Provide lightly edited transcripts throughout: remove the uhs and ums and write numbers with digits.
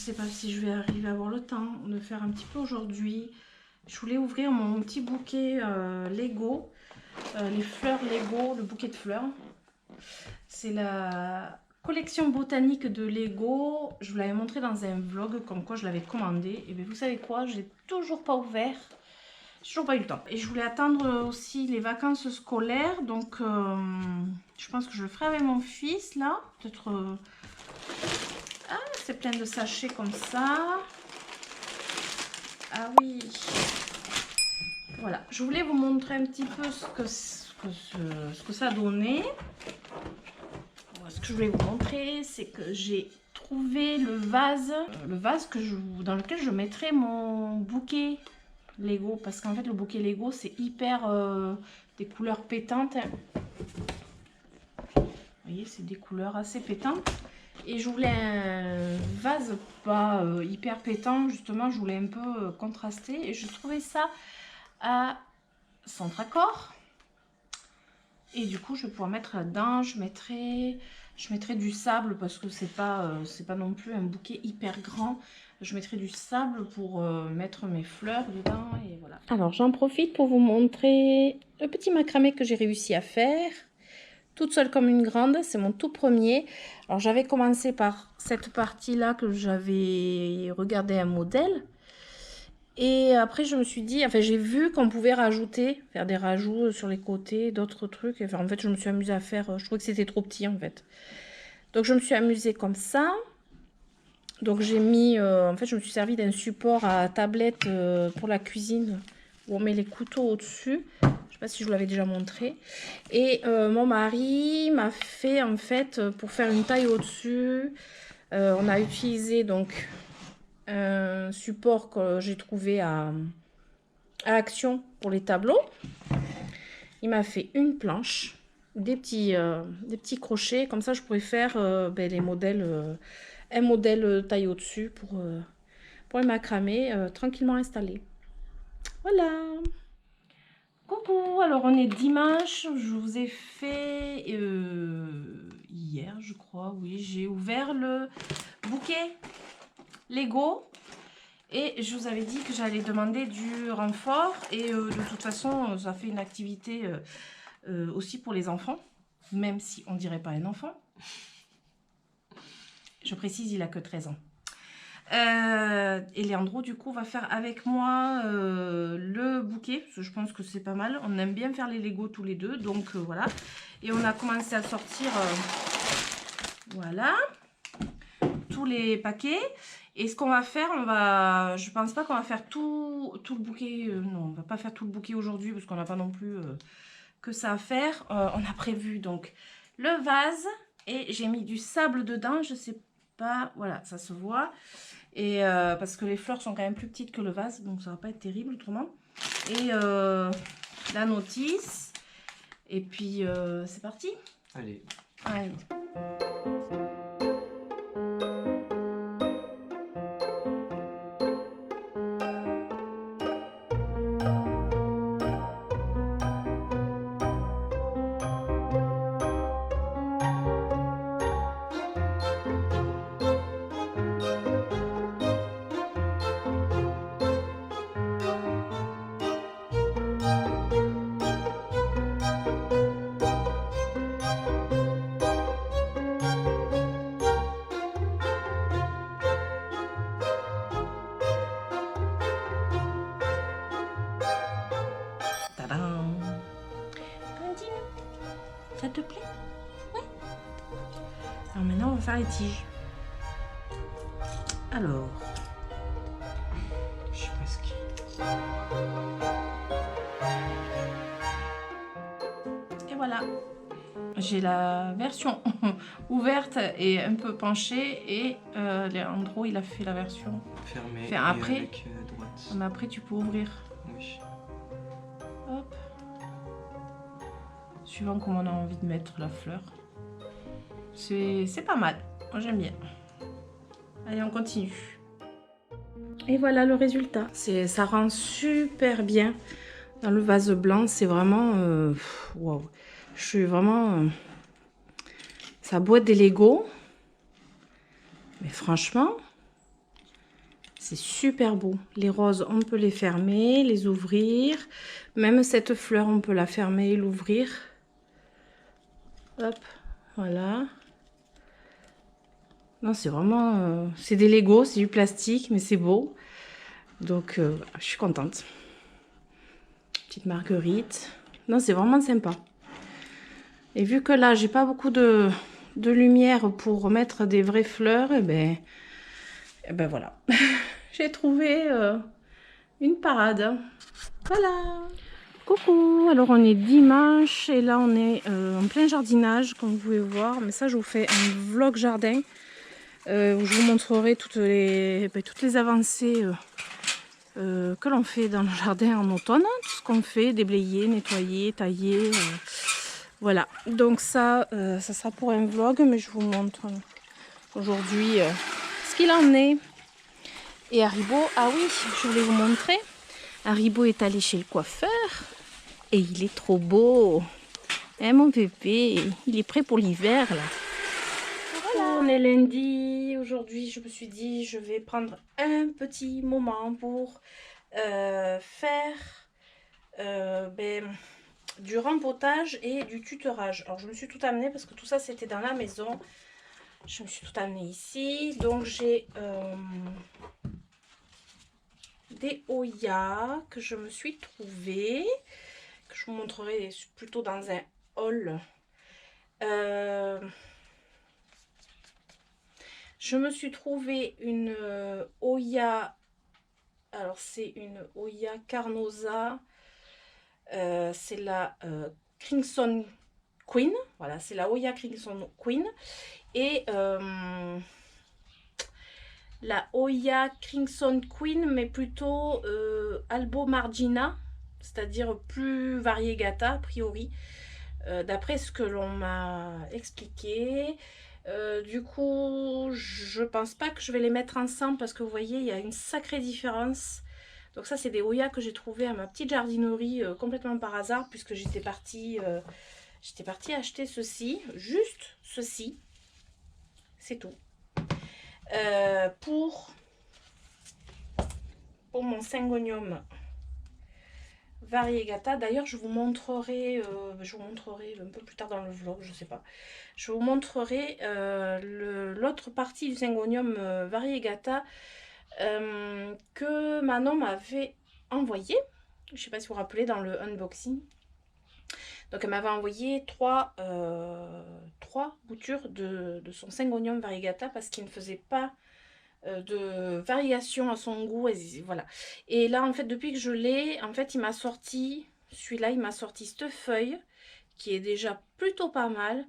sais pas si je vais arriver à avoir le temps de faire un petit peu aujourd'hui. Je voulais ouvrir mon petit bouquet Lego, les fleurs Lego, le bouquet de fleurs. C'est la collection botanique de Lego. Je vous l'avais montré dans un vlog comme quoi je l'avais commandé. Et bien vous savez quoi, je l'ai toujours pas ouvert. J'ai toujours pas eu le temps. Et je voulais attendre aussi les vacances scolaires. Donc je pense que je le ferai avec mon fils là. Peut-être... Ah, c'est plein de sachets comme ça. Ah oui. Voilà, je voulais vous montrer un petit peu ce que ça donnait. Ce que je voulais vous montrer, c'est que j'ai trouvé le vase dans lequel je mettrai mon bouquet Lego. Parce qu'en fait, le bouquet Lego, c'est hyper des couleurs pétantes. Vous voyez, c'est des couleurs assez pétantes. Et je voulais un vase pas hyper pétant, justement, je voulais un peu contraster. Et je trouvais ça à Centracor. Et du coup, je vais pouvoir mettre là-dedans, je mettrai du sable parce que c'est pas non plus un bouquet hyper grand. Je mettrai du sable pour mettre mes fleurs dedans et voilà. Alors, j'en profite pour vous montrer le petit macramé que j'ai réussi à faire. Toute seule comme une grande, c'est mon tout premier. Alors, j'avais commencé par cette partie-là que j'avais regardé un modèle. Et après, je me suis dit, enfin, j'ai vu qu'on pouvait rajouter, faire des rajouts sur les côtés, d'autres trucs. Enfin, en fait, je me suis amusée à faire, je trouvais que c'était trop petit, en fait. Donc, je me suis amusée comme ça. Donc, j'ai mis, en fait, je me suis servi d'un support à tablette pour la cuisine, où on met les couteaux au-dessus. Je ne sais pas si je vous l'avais déjà montré. Et mon mari m'a fait, en fait, pour faire une taille au-dessus, on a utilisé, donc, un support que j'ai trouvé à Action pour les tableaux. Il m'a fait une planche, des petits crochets, comme ça je pourrais faire les modèles, un modèle taille au-dessus pour les macramés tranquillement installés. Voilà. Coucou, alors on est dimanche, je vous ai fait hier je crois, oui, j'ai ouvert le bouquet Lego. Et je vous avais dit que j'allais demander du renfort. Et de toute façon, ça fait une activité aussi pour les enfants. Même si on ne dirait pas un enfant. Je précise, il n'a que 13 ans. Et Léandro, du coup, va faire avec moi le bouquet. Parce que je pense que c'est pas mal. On aime bien faire les Lego tous les deux. Donc voilà. Et on a commencé à sortir voilà, tous les paquets. Et ce qu'on va faire, je pense pas qu'on va faire tout le bouquet. Non, on va pas faire tout le bouquet aujourd'hui parce qu'on n'a pas non plus que ça à faire. On a prévu donc le vase et j'ai mis du sable dedans. Je sais pas, voilà, ça se voit. Et parce que les fleurs sont quand même plus petites que le vase, donc ça va pas être terrible autrement. Et la notice. Et puis c'est parti. Allez. Allez. Ça te plaît? Oui. Alors maintenant, on va faire les tiges. Alors, Je suis presque. et voilà. J'ai la version ouverte et un peu penchée. Et Léandro, il a fait la version Fermé. Enfin, après, avec droite. mais après, tu peux ouvrir. Oui. Hop. Suivant comment on a envie de mettre la fleur. C'est pas mal. Moi, j'aime bien. Allez, on continue. Et voilà le résultat. Ça rend super bien dans le vase blanc. C'est vraiment... Waouh. Je suis vraiment... ça boîte des Lego. Mais franchement, C'est super beau. Les roses, on peut les fermer, les ouvrir. Même cette fleur, on peut la fermer et l'ouvrir. Hop, voilà. Non, c'est vraiment... c'est des Lego, c'est du plastique, mais c'est beau. Donc, je suis contente. Petite marguerite. Non, c'est vraiment sympa. Et vu que là, j'ai pas beaucoup de lumière pour mettre des vraies fleurs, et ben voilà. J'ai trouvé une parade. Voilà. Coucou, alors on est dimanche et là on est en plein jardinage comme vous pouvez voir. Mais ça je vous fais un vlog jardin où je vous montrerai toutes les avancées que l'on fait dans le jardin en automne. Tout ce qu'on fait, déblayer, nettoyer, tailler. Voilà, donc ça sera pour un vlog, mais je vous montre aujourd'hui ce qu'il en est. Et Haribo, ah oui, je voulais vous montrer. Haribo est allé chez le coiffeur et il est trop beau. Hein, mon bébé, il est prêt pour l'hiver là. Voilà. On est lundi. Aujourd'hui, je me suis dit, je vais prendre un petit moment pour faire du rempotage et du tutorage. Alors, je me suis tout amené parce que tout ça, c'était dans la maison. Je me suis tout amené ici. Donc, j'ai des Oya que je me suis trouvé, que je vous montrerai plutôt dans un haul. Je me suis trouvé une Oya, alors c'est une Oya Carnosa, c'est la Crimson Queen, voilà, c'est la Oya Crimson Queen, et la Oya Crimson Queen, mais plutôt Albo Margina, c'est-à-dire plus variegata a priori, d'après ce que l'on m'a expliqué. Du coup, je pense pas que je vais les mettre ensemble parce que vous voyez, il y a une sacrée différence. Donc ça, c'est des Oya que j'ai trouvé à ma petite jardinerie complètement par hasard, puisque j'étais partie acheter ceci, juste ceci, c'est tout. Pour mon Syngonium variegata. D'ailleurs, je vous montrerai un peu plus tard dans le vlog, je sais pas. Je vous montrerai l'autre partie du Syngonium variegata que Manon m'avait envoyé. Je sais pas si vous vous rappelez dans le unboxing. Donc elle m'avait envoyé trois boutures de son Syngonium variegata parce qu'il ne faisait pas de variation à son goût, et voilà. Et là en fait depuis que je l'ai, en fait il m'a sorti celui-là, il m'a sorti cette feuille qui est déjà plutôt pas mal,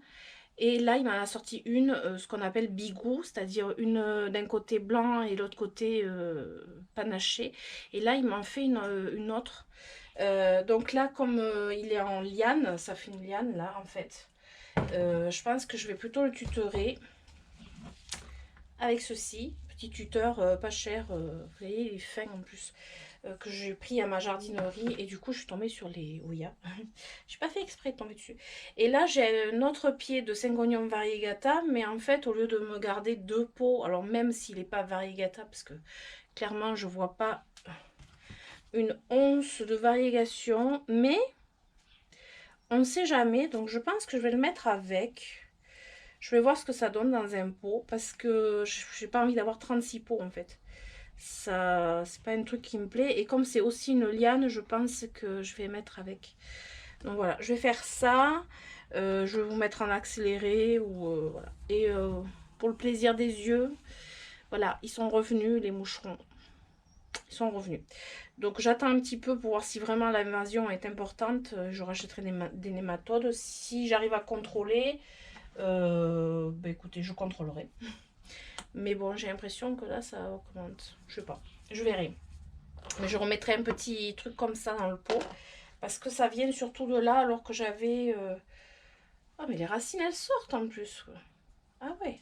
et là il m'a sorti une ce qu'on appelle bigou, c'est-à-dire une d'un côté blanc et l'autre côté panaché, et là il m'en fait une autre. Donc là comme il est en liane, ça fait une liane là en fait, je pense que je vais plutôt le tutorer avec ceci. Petit tuteur pas cher, vous voyez, il est fin en plus, que j'ai pris à ma jardinerie, et du coup je suis tombée sur les Oya. J'ai pas fait exprès de tomber dessus. Et là j'ai un autre pied de Syngonium variegata, mais en fait au lieu de me garder deux pots, alors même s'il n'est pas variegata, parce que clairement je vois pas une once de variegation, mais on ne sait jamais, donc je pense que je vais le mettre avec. Je vais voir ce que ça donne dans un pot, parce que j'ai pas envie d'avoir 36 pots en fait. Ça, c'est pas un truc qui me plaît. Et comme c'est aussi une liane, je pense que je vais mettre avec. Donc voilà, je vais faire ça. Je vais vous mettre en accéléré ou voilà. Et pour le plaisir des yeux, voilà, ils sont revenus, les moucherons. Ils sont revenus. Donc j'attends un petit peu pour voir si vraiment l'invasion est importante. Je rachèterai des nématodes. Si j'arrive à contrôler, écoutez, je contrôlerai. Mais bon, j'ai l'impression que là ça augmente. Je sais pas, je verrai. Mais je remettrai un petit truc comme ça dans le pot, parce que ça vient surtout de là, alors que j'avais ah mais les racines elles sortent en plus quoi. Ah ouais.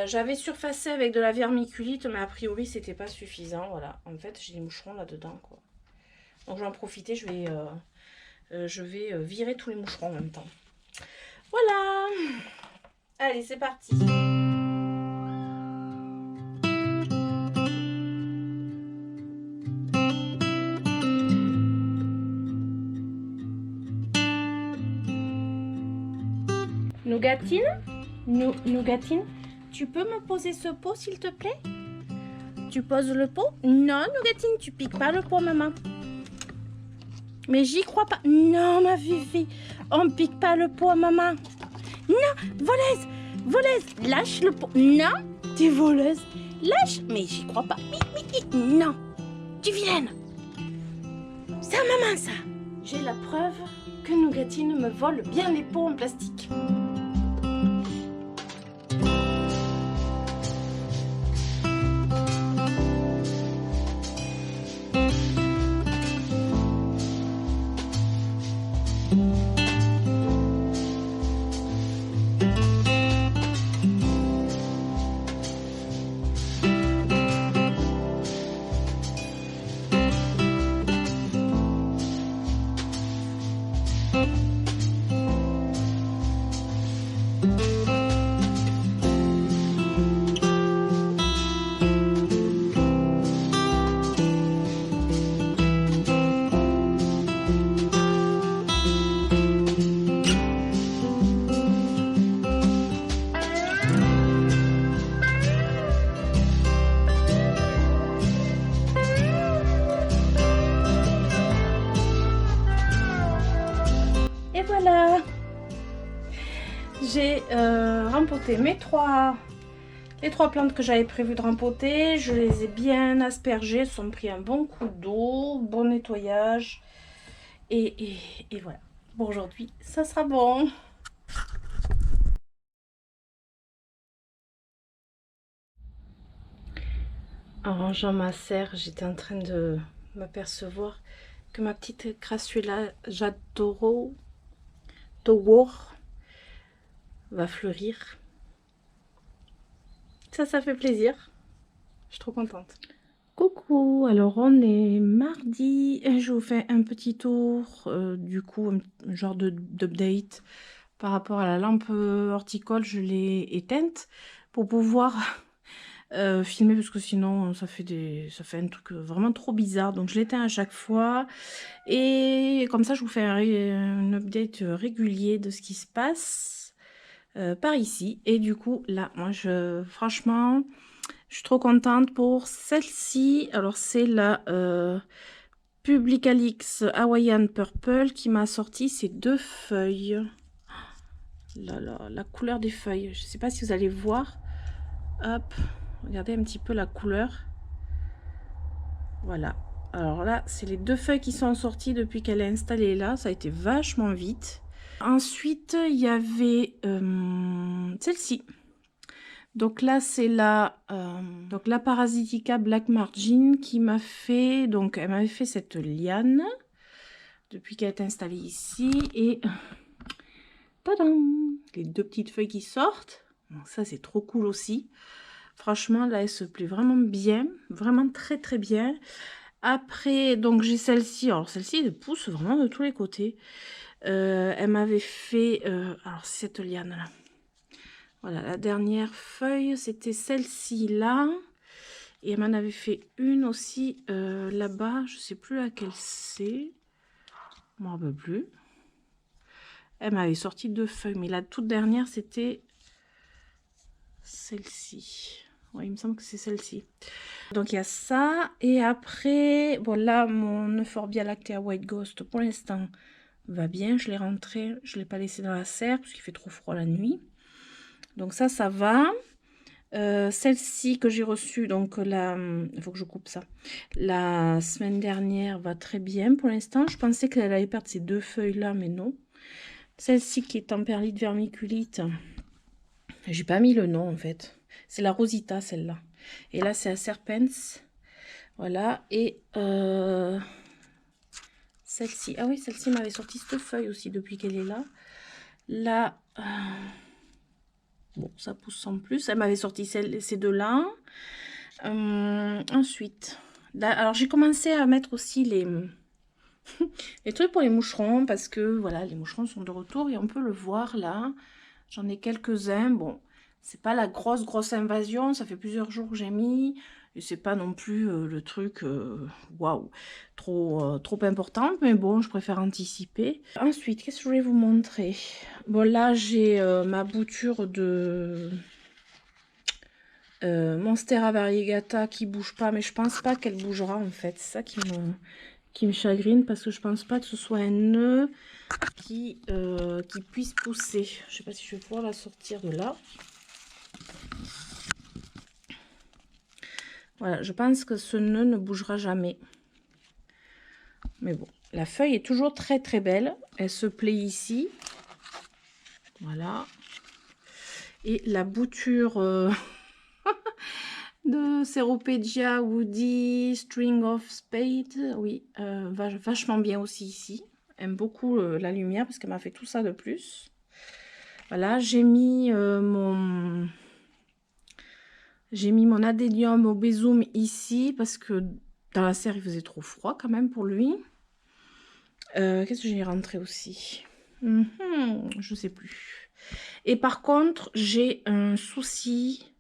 J'avais surfacé avec de la vermiculite, mais a priori c'était pas suffisant. Voilà, en fait j'ai des moucherons là dedans quoi. Donc je vais en profiter, je vais virer tous les moucherons en même temps. Voilà. Allez, c'est parti. Nougatine, Nougatine, tu peux me poser ce pot s'il te plaît? Tu poses le pot? Non, Nougatine, tu piques pas le pot, maman. Mais j'y crois pas. Non, ma Fifi, on pique pas le pot, maman. Non, voleuse, voleuse, lâche le pot. Non, t'es voleuse, lâche. Mais j'y crois pas. Non, tu vilaine. C'est à maman, ça. J'ai la preuve que Nougatine me vole bien les pots en plastique. Et voilà, j'ai rempoté les trois plantes que j'avais prévu de rempoter. Je les ai bien aspergées, elles ont pris un bon coup d'eau, bon nettoyage. Et voilà, pour aujourd'hui, ça sera bon. En rangeant ma serre, j'étais en train de m'apercevoir que ma petite Crassula Jadoro va fleurir. Ça fait plaisir. Je suis trop contente. Coucou, alors on est mardi et je vous fais un petit tour, du coup un genre d'update par rapport à la lampe horticole. Je l'ai éteinte pour pouvoir filmer parce que sinon ça fait un truc vraiment trop bizarre, donc je l'éteins à chaque fois et comme ça je vous fais un update régulier de ce qui se passe par ici. Et du coup là moi franchement je suis trop contente pour celle-ci. Alors c'est la Publicalix Hawaiian Purple qui m'a sorti ces deux feuilles. La couleur des feuilles, je sais pas si vous allez voir. Hop, regardez un petit peu la couleur. Voilà. Alors là, c'est les deux feuilles qui sont sorties depuis qu'elle est installée là. Ça a été vachement vite. Ensuite, il y avait celle-ci. Donc là, c'est la Parasitica Black Margin qui m'a fait... Donc, elle m'avait fait cette liane depuis qu'elle est installée ici. Et... tadam! Les deux petites feuilles qui sortent. Donc ça, c'est trop cool aussi. Franchement, là, elle se plaît vraiment bien. Vraiment très, très bien. Après, donc, j'ai celle-ci. Alors, celle-ci, elle pousse vraiment de tous les côtés. Elle m'avait fait... alors, cette liane-là. Voilà, la dernière feuille, c'était celle-ci là. Et elle m'en avait fait une aussi là-bas. Je ne sais plus laquelle c'est. Je ne me rappelle plus. Elle m'avait sorti deux feuilles. Mais la toute dernière, c'était celle-ci. Oui, il me semble que c'est celle-ci. Donc, il y a ça. Et après, bon là, mon Euphorbia Lactea White Ghost, pour l'instant, va bien. Je l'ai rentré. Je ne l'ai pas laissé dans la serre parce qu'il fait trop froid la nuit. Donc ça va. Celle-ci que j'ai reçue, donc il faut que je coupe ça. La semaine dernière va très bien pour l'instant. Je pensais qu'elle allait perdre ces deux feuilles-là, mais non. Celle-ci qui est en perlite vermiculite, j'ai pas mis le nom en fait. C'est la Rosita, celle-là. Et là, c'est la Serpens. Voilà. Et celle-ci. Ah oui, celle-ci m'avait sorti cette feuille aussi depuis qu'elle est là. Là... bon, ça pousse sans plus. Elle m'avait sorti ces deux-là. Ensuite, là, alors j'ai commencé à mettre aussi les trucs pour les moucherons parce que voilà, les moucherons sont de retour et on peut le voir là. J'en ai quelques-uns. Bon, c'est pas la grosse invasion. Ça fait plusieurs jours que j'ai mis. Et c'est pas non plus le truc waouh, trop important, mais bon, je préfère anticiper. Ensuite, qu'est-ce que je voulais vous montrer? Bon, là, j'ai ma bouture de Monstera variegata qui bouge pas, mais je pense pas qu'elle bougera en fait. C'est ça qui me chagrine parce que je pense pas que ce soit un nœud qui puisse pousser. Je sais pas si je vais pouvoir la sortir de là. Voilà, je pense que ce nœud ne bougera jamais. Mais bon, la feuille est toujours très très belle. Elle se plaît ici. Voilà. Et la bouture de Ceropegia Woody String of Spade, oui, vachement bien aussi ici. Aime beaucoup la lumière parce qu'elle m'a fait tout ça de plus. Voilà, j'ai mis mon adénium obésum ici parce que dans la serre il faisait trop froid quand même pour lui. Qu'est-ce que j'ai rentré aussi? Je sais plus. Et par contre, j'ai un souci.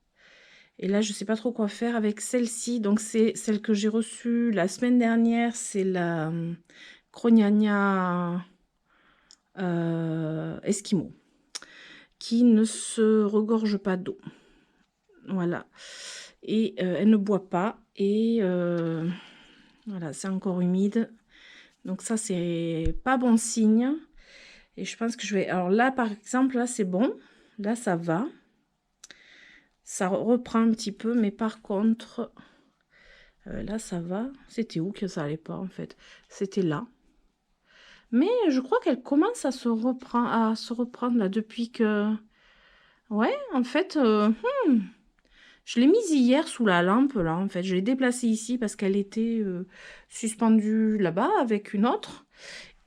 Et là, je sais pas trop quoi faire avec celle-ci. Donc, c'est celle que j'ai reçue la semaine dernière. C'est la Crognagna Esquimau, qui ne se regorge pas d'eau. Voilà. Et elle ne boit pas. Et voilà, c'est encore humide. Donc ça, c'est pas bon signe. Et je pense que je vais... Alors là, par exemple, là, c'est bon. Là, ça va. Ça reprend un petit peu. Mais par contre, là, ça va. C'était où que ça allait pas, en fait? C'était là. Mais je crois qu'elle commence à se reprendre, là, depuis que... Ouais, en fait... Je l'ai mise hier sous la lampe, là, en fait. Je l'ai déplacée ici parce qu'elle était suspendue là-bas avec une autre.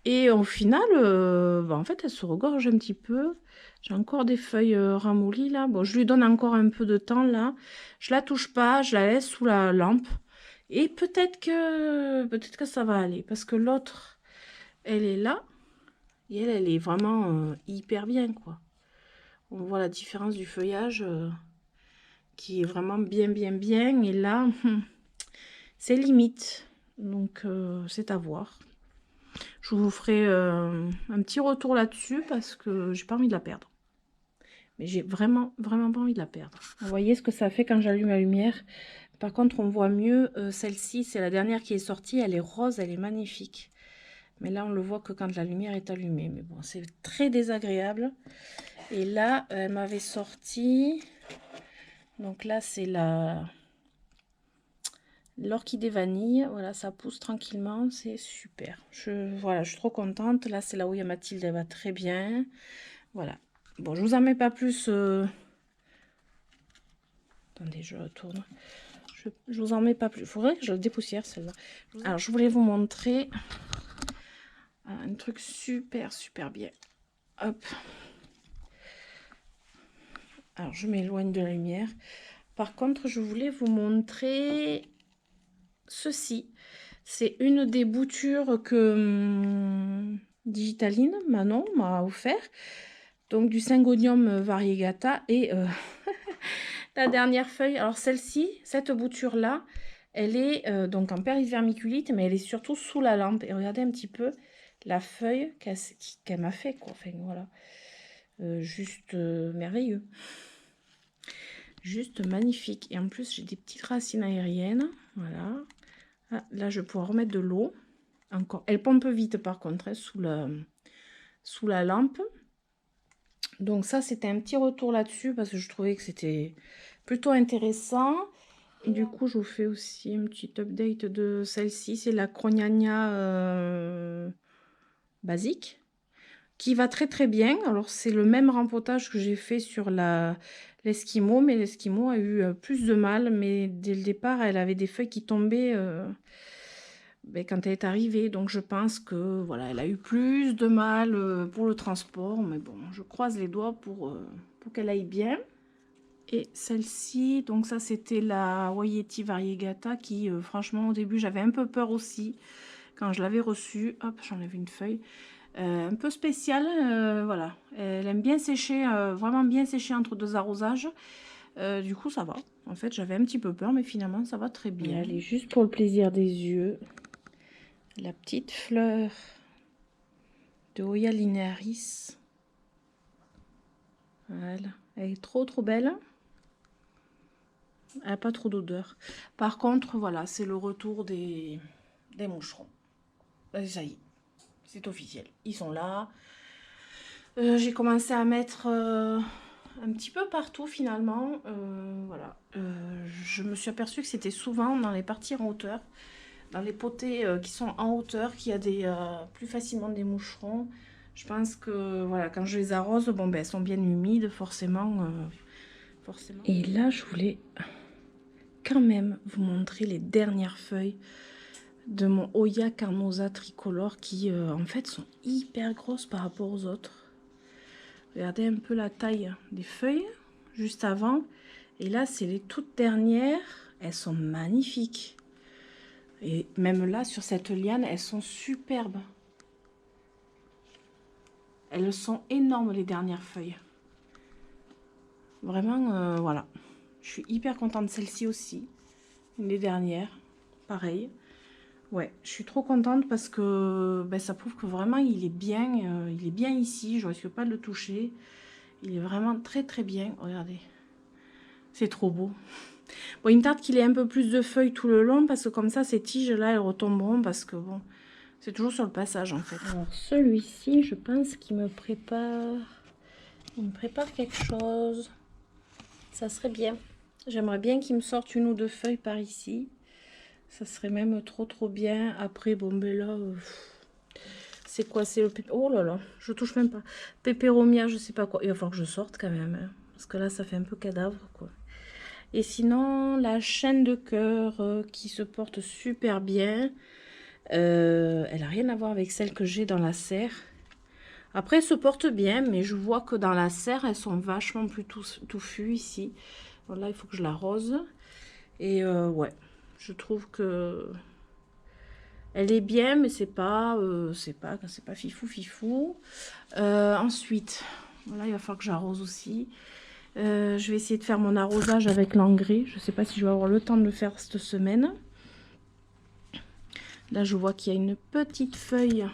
Et au final, en fait, elle se regorge un petit peu. J'ai encore des feuilles ramollies, là. Bon, je lui donne encore un peu de temps, là. Je la touche pas, je la laisse sous la lampe. Et peut-être que ça va aller. Parce que l'autre, elle est là. Et elle est vraiment hyper bien, quoi. On voit la différence du feuillage qui est vraiment bien. Et là, c'est limite. Donc, c'est à voir. Je vous ferai un petit retour là-dessus parce que j'ai pas envie de la perdre. Mais j'ai vraiment pas envie de la perdre. Vous voyez ce que ça fait quand j'allume la lumière. Par contre, on voit mieux celle-ci. C'est la dernière qui est sortie. Elle est rose, elle est magnifique. Mais là, on le voit que quand la lumière est allumée. Mais bon, c'est très désagréable. Et là, elle m'avait sorti... Donc là, c'est l'orchidée vanille. Voilà, ça pousse tranquillement. C'est super. Voilà, je suis trop contente. Là, c'est là où il y a Mathilde. Elle va très bien. Voilà. Bon, je vous en mets pas plus. Attendez, je retourne. Je vous en mets pas plus. Il faudrait que je le dépoussière, celle-là. Alors, je voulais vous montrer un truc super bien. Hop. Alors, je m'éloigne de la lumière. Par contre, je voulais vous montrer ceci. C'est une des boutures que Digitaline, Manon, m'a offert. Donc, du Syngonium variegata. Et la dernière feuille, alors celle-ci, cette bouture-là, elle est donc en péril vermiculite, mais elle est surtout sous la lampe. Et regardez un petit peu la feuille qu'elle m'a fait, quoi. Enfin, voilà. Juste merveilleux. Juste magnifique. Et en plus, j'ai des petites racines aériennes. Voilà. Ah, là, je vais pouvoir remettre de l'eau. Encore. Elle pompe vite, par contre, hein, sous la lampe. Donc ça, c'était un petit retour là-dessus parce que je trouvais que c'était plutôt intéressant. Et du coup, je vous fais aussi une petite update de celle-ci. C'est la Crognagna basique qui va très bien. Alors, c'est le même rempotage que j'ai fait sur l'Esquimau, mais l'Esquimau a eu plus de mal. Mais dès le départ, elle avait des feuilles qui tombaient quand elle est arrivée. Donc, je pense que voilà, elle a eu plus de mal pour le transport. Mais bon, je croise les doigts pour qu'elle aille bien. Et celle-ci, donc ça c'était la Wayeti variegata qui franchement au début j'avais un peu peur aussi quand je l'avais reçue. Hop, j'enlève une feuille. Un peu spéciale, voilà. Elle aime bien sécher, vraiment bien sécher entre deux arrosages. Du coup, ça va. En fait, j'avais un petit peu peur, mais finalement, ça va très bien. Et allez, juste pour le plaisir des yeux, la petite fleur de Hoya linearis. Voilà. Elle est trop belle. Elle n'a pas trop d'odeur. Par contre, voilà, c'est le retour des moucherons. Ça y est, c'est officiel. Ils sont là. J'ai commencé à mettre un petit peu partout finalement. Voilà. Je me suis aperçue que c'était souvent dans les parties en hauteur, dans les potées qui sont en hauteur, qu'il y a plus facilement des moucherons. Je pense que voilà, quand je les arrose, bon ben elles sont bien humides, forcément. Et là, je voulais quand même vous montrer les dernières feuilles de mon Hoya carnosa tricolore qui en fait sont hyper grosses par rapport aux autres. Regardez un peu la taille des feuilles juste avant. Et là, c'est les toutes dernières. Elles sont magnifiques. Et même là, sur cette liane, elles sont superbes. Elles sont énormes, les dernières feuilles. Vraiment, voilà. Je suis hyper contente de celle-ci aussi. Une des dernières. Pareil. Ouais, je suis trop contente parce que ben, ça prouve que vraiment, il est bien ici. Je risque pas de le toucher. Il est vraiment très bien. Regardez. C'est trop beau. Bon, il me tarde qu'il ait un peu plus de feuilles tout le long parce que comme ça, ces tiges-là, elles retomberont parce que bon, c'est toujours sur le passage en fait. Alors, celui-ci, je pense qu'il me prépare... Il me prépare quelque chose. Ça serait bien. J'aimerais bien qu'il me sorte une ou deux feuilles par ici. Ça serait même trop bien. Après, bon, ben là... c'est quoi? C'est le pépé... Oh là là, je touche même pas. Pépéromia, je sais pas quoi. Il va falloir que je sorte quand même. Hein, parce que là, ça fait un peu cadavre, quoi. Et sinon, la chaîne de cœur qui se porte super bien. Elle n'a rien à voir avec celle que j'ai dans la serre. Après, elle se porte bien, mais je vois que dans la serre, elles sont vachement plus touffues ici. Voilà, il faut que je l'arrose. Et ouais, je trouve que elle est bien, mais c'est pas fifou. Ensuite, voilà, il va falloir que j'arrose aussi. Je vais essayer de faire mon arrosage avec l'engrais. Je ne sais pas si je vais avoir le temps de le faire cette semaine. Là, je vois qu'il y a une petite feuille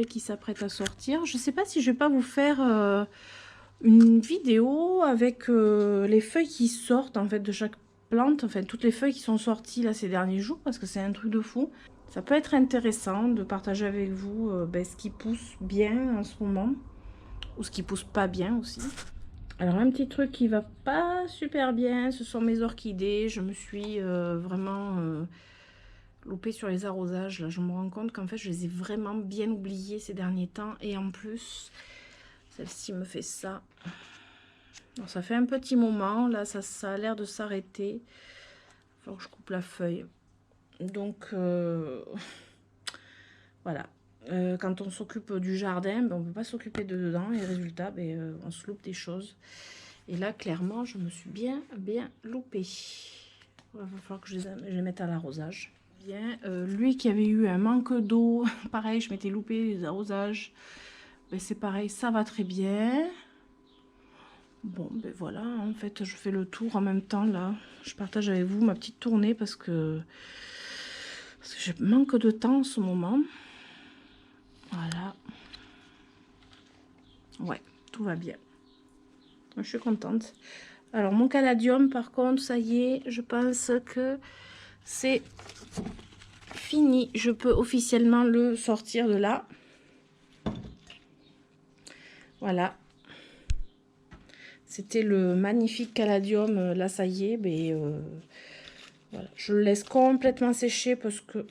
qui s'apprête à sortir. Je ne sais pas si je vais pas vous faire une vidéo avec les feuilles qui sortent en fait de chaque plante. Enfin, toutes les feuilles qui sont sorties là ces derniers jours parce que c'est un truc de fou. Ça peut être intéressant de partager avec vous ce qui pousse bien en ce moment. Ou ce qui pousse pas bien aussi. Alors un petit truc qui va pas super bien, ce sont mes orchidées. Je me suis vraiment loupée sur les arrosages. Là, je me rends compte qu'en fait, je les ai vraiment bien oubliées ces derniers temps. Et en plus, celle-ci me fait ça. Alors, ça fait un petit moment. Là, ça a l'air de s'arrêter. Il faut que je coupe la feuille. Donc, voilà. Quand on s'occupe du jardin, ben, on ne peut pas s'occuper de dedans. Et résultat, ben, on se loupe des choses. Et là, clairement, je me suis bien loupée. Il va falloir que je les mette à l'arrosage. Bien, lui qui avait eu un manque d'eau, pareil, je m'étais loupé les arrosages. Ben, c'est pareil, ça va très bien. Bon, ben voilà, en fait, je fais le tour en même temps, là. Je partage avec vous ma petite tournée parce que je manque de temps en ce moment. Voilà. Ouais, tout va bien. Je suis contente. Alors, mon caladium, par contre, ça y est, je pense que c'est fini. Je peux officiellement le sortir de là. Voilà. C'était le magnifique caladium. Là, ça y est. Mais, voilà. Je le laisse complètement sécher parce que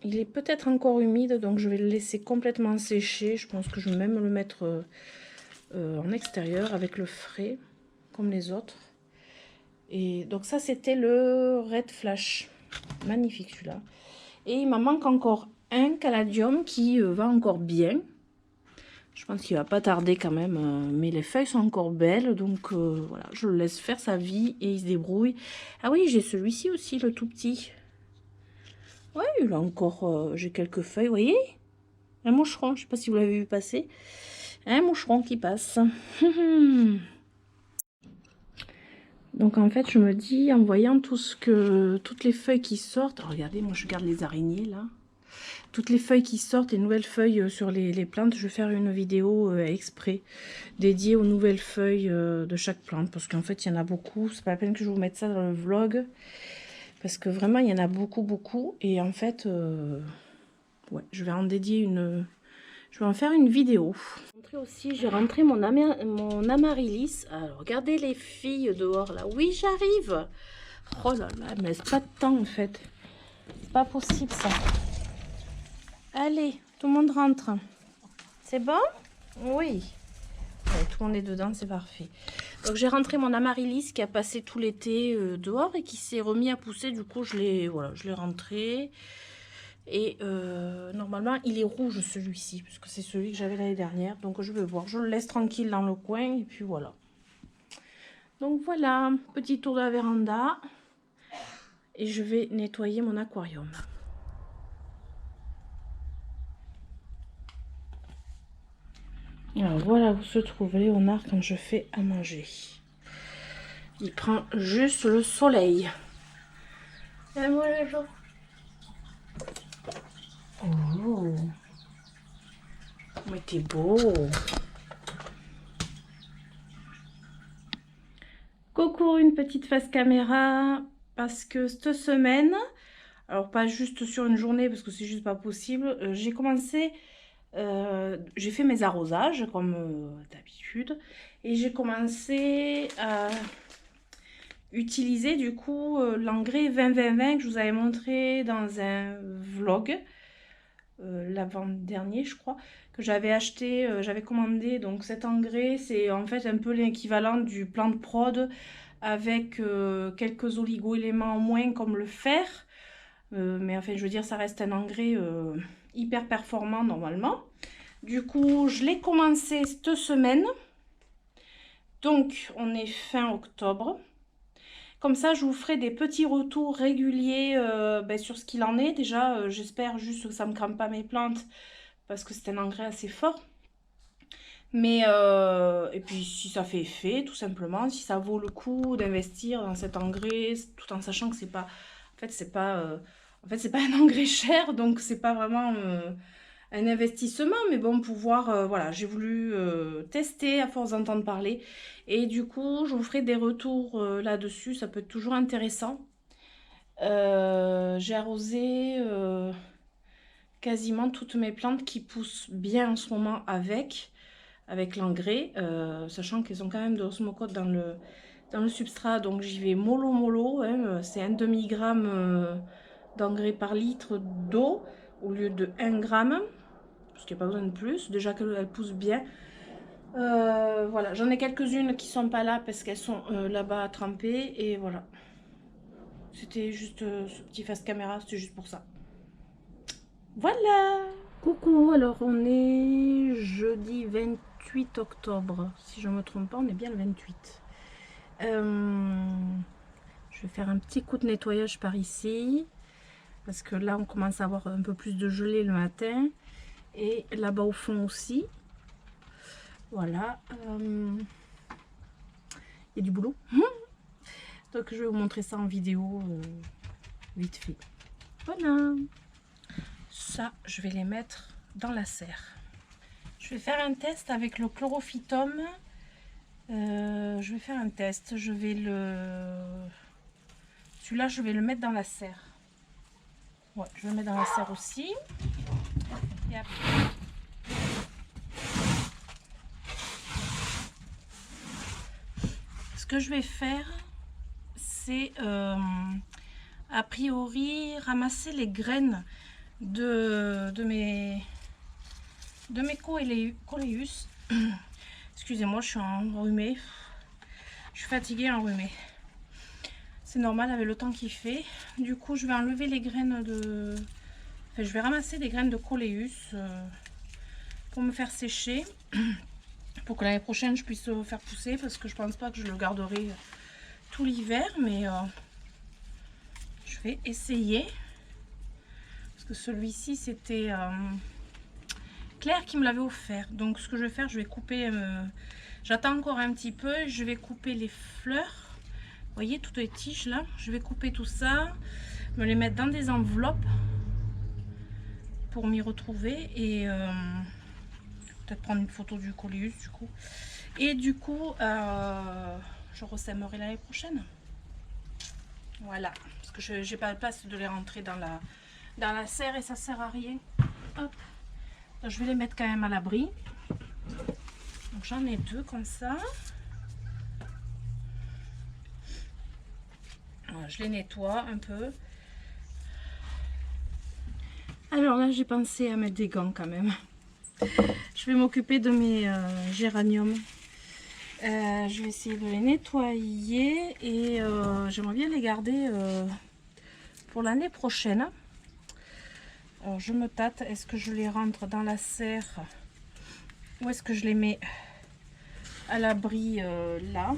il est peut-être encore humide. Donc, je vais le laisser complètement sécher. Je pense que je vais même le mettre en extérieur avec le frais, comme les autres. Et donc, ça, c'était le Red Flash. Magnifique, celui-là. Et il m'en manque encore un caladium qui va encore bien. Je pense qu'il va pas tarder quand même. Mais les feuilles sont encore belles. Donc voilà, je le laisse faire sa vie et il se débrouille. Ah oui, j'ai celui-ci aussi, le tout petit. Ouais, il a encore... j'ai quelques feuilles, vous voyez? Un moucheron, je sais pas si vous l'avez vu passer. Un moucheron qui passe. Donc en fait, je me dis, en voyant toutes les feuilles qui sortent, alors regardez, moi je garde les araignées là. Toutes les feuilles qui sortent, les nouvelles feuilles sur les plantes, je vais faire une vidéo exprès dédiée aux nouvelles feuilles de chaque plante. Parce qu'en fait, il y en a beaucoup. C'est pas la peine que je vous mette ça dans le vlog. Parce que vraiment, il y en a beaucoup, beaucoup. Et en fait, ouais, je vais en dédier une... Je vais en faire une vidéo. Aussi, j'ai rentré mon amaryllis. Alors, regardez les filles dehors là. Oui, j'arrive. Oh là là, mais c'est pas de temps en fait. C'est pas possible ça. Allez, tout le monde rentre. C'est bon? Oui. Ouais, tout le monde est dedans, c'est parfait. Donc j'ai rentré mon amaryllis qui a passé tout l'été dehors et qui s'est remis à pousser. Du coup, je l'ai rentré. Et normalement, il est rouge celui-ci, parce que c'est celui que j'avais l'année dernière. Donc je vais voir. Je le laisse tranquille dans le coin et puis voilà. Donc voilà, petit tour de la véranda. Et je vais nettoyer mon aquarium. Alors voilà où se trouve Léonard quand je fais à manger. Il prend juste le soleil. Et moi le jour. Oh, mais t'es beau. Coucou, une petite face caméra parce que cette semaine, alors pas juste sur une journée parce que c'est juste pas possible, j'ai commencé. J'ai fait mes arrosages comme d'habitude et j'ai commencé à utiliser du coup l'engrais 20-20-20 que je vous avais montré dans un vlog l'avant-dernier je crois, que j'avais acheté, j'avais commandé. Donc cet engrais c'est en fait un peu l'équivalent du Plant Prod avec quelques oligo-éléments en moins comme le fer, mais enfin je veux dire ça reste un engrais hyper performant normalement. Du coup, je l'ai commencé cette semaine. Donc, on est fin octobre. Comme ça, je vous ferai des petits retours réguliers sur ce qu'il en est. Déjà, j'espère juste que ça ne me crame pas mes plantes parce que c'est un engrais assez fort. Mais, et puis, si ça fait effet, tout simplement, si ça vaut le coup d'investir dans cet engrais, tout en sachant que c'est pas... En fait, c'est pas un engrais cher, donc c'est pas vraiment... un investissement, mais bon, pour voir, voilà, j'ai voulu tester à force d'entendre parler. Et du coup, je vous ferai des retours là-dessus, ça peut être toujours intéressant. J'ai arrosé quasiment toutes mes plantes qui poussent bien en ce moment avec l'engrais, sachant qu'elles ont quand même de l'osmocote dans le substrat, donc j'y vais mollo, hein, c'est un demi-gramme d'engrais par litre d'eau au lieu de 1 gramme. Parce qu'il n'y a pas besoin de plus, déjà qu'elle pousse bien. Voilà, j'en ai quelques-unes qui sont pas là parce qu'elles sont là-bas trempées. Et voilà. C'était juste ce petit face caméra, c'était juste pour ça. Voilà. Coucou, alors on est jeudi 28 octobre. Si je ne me trompe pas, on est bien le 28. Je vais faire un petit coup de nettoyage par ici. Parce que là, on commence à avoir un peu plus de gelée le matin. Et là-bas au fond aussi. Voilà. Il y a du boulot. Donc je vais vous montrer ça en vidéo vite fait. Voilà. Ça, je vais les mettre dans la serre. Je vais faire un test avec le chlorophytum. Je vais faire un test. Celui-là, je vais le mettre dans la serre. Ouais, je vais le mettre dans la serre aussi. Et après... Ce que je vais faire, c'est a priori ramasser les graines de mes coléus. Excusez-moi, je suis enrhumée. Je suis fatiguée, enrhumée. C'est normal avec le temps qu'il fait. Du coup, je vais enlever les graines de... Enfin, je vais ramasser des graines de coléus pour me faire sécher. Pour que l'année prochaine, je puisse le faire pousser. Parce que je pense pas que je le garderai tout l'hiver. Mais je vais essayer. Parce que celui-ci, c'était Claire qui me l'avait offert. Donc, ce que je vais faire, je vais couper... J'attends encore un petit peu. Je vais couper les fleurs Vous voyez toutes les tiges là, je vais couper tout ça, me les mettre dans des enveloppes pour m'y retrouver et peut-être prendre une photo du coléus du coup. Et du coup, je ressèmerai l'année prochaine. Voilà, parce que je n'ai pas le place de les rentrer dans la serre et ça sert à rien. Hop. Donc, je vais les mettre quand même à l'abri. Donc j'en ai 2 comme ça. Voilà, je les nettoie un peu. Alors là, j'ai pensé à mettre des gants quand même. Je vais m'occuper de mes géraniums. Je vais essayer de les nettoyer et j'aimerais bien les garder pour l'année prochaine. Alors je me tâte, est-ce que je les rentre dans la serre ou est-ce que je les mets à l'abri là?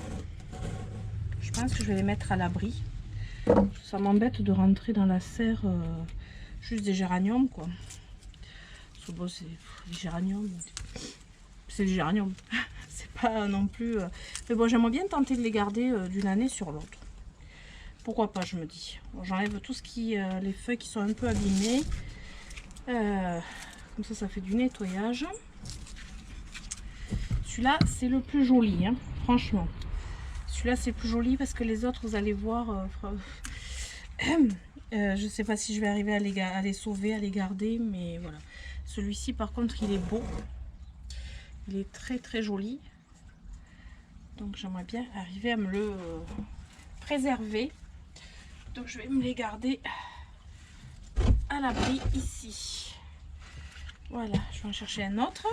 Je pense que je vais les mettre à l'abri. Ça m'embête de rentrer dans la serre juste des géraniums quoi. Parce que bon, c'est des géraniums, c'est des géraniums. C'est pas non plus... Mais bon, j'aimerais bien tenter de les garder d'une année sur l'autre. Pourquoi pas, je me dis. Bon, j'enlève tout ce qui... les feuilles qui sont un peu abîmées. Comme ça fait du nettoyage. Celui-là, c'est le plus joli, hein, franchement. Celui-là, c'est le plus joli parce que les autres, vous allez voir... je sais pas si je vais arriver à les sauver, à les garder, mais voilà. Celui-ci, par contre, il est beau. Il est très très joli. Donc j'aimerais bien arriver à me le préserver. Donc je vais me les garder à l'abri ici. Voilà, je vais en chercher un autre.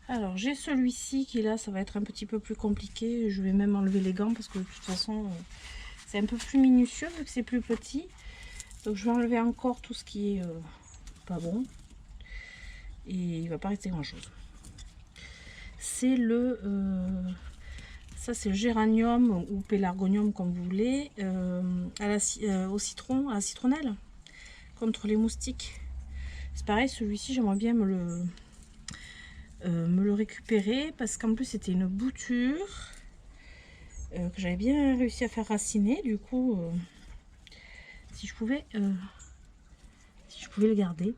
Alors j'ai celui-ci qui là, ça va être un petit peu plus compliqué. Je vais même enlever les gants parce que de toute façon, c'est un peu plus minutieux vu que c'est plus petit. Donc je vais enlever encore tout ce qui est pas bon. Et il va pas rester grand chose. C'est le ça c'est le géranium ou pélargonium comme vous voulez au citron, à la citronnelle contre les moustiques. C'est pareil, celui-ci j'aimerais bien me le récupérer parce qu'en plus c'était une bouture que j'avais bien réussi à faire raciner. Du coup si je pouvais le garder,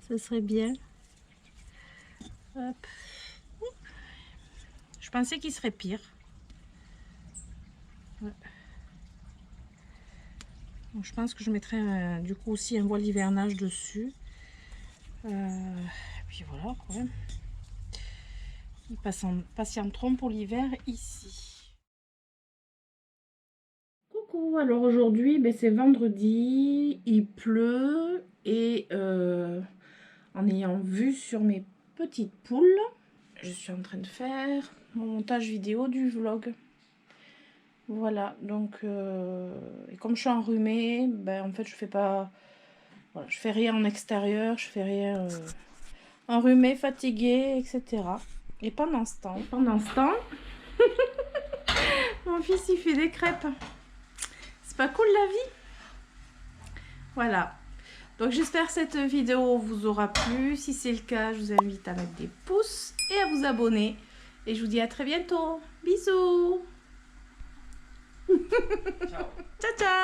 ça serait bien. Hop. Je pensais qu'il serait pire. Ouais. Donc, je pense que je mettrai du coup aussi un voile d'hivernage dessus. Et puis voilà quoi. Ils patienteront pour l'hiver ici. Coucou, alors aujourd'hui c'est vendredi, il pleut et en ayant vu sur mes petites poules, je suis en train de faire mon montage vidéo du vlog. Voilà, donc et comme je suis enrhumée, en fait je fais pas, voilà, je fais rien en extérieur, je fais rien enrhumée, fatiguée, etc. Et pendant ce temps, mon fils il fait des crêpes. C'est pas cool la vie? Voilà. Donc j'espère que cette vidéo vous aura plu. Si c'est le cas, je vous invite à mettre des pouces et à vous abonner. Et je vous dis à très bientôt. Bisous. Ciao. Ciao, ciao.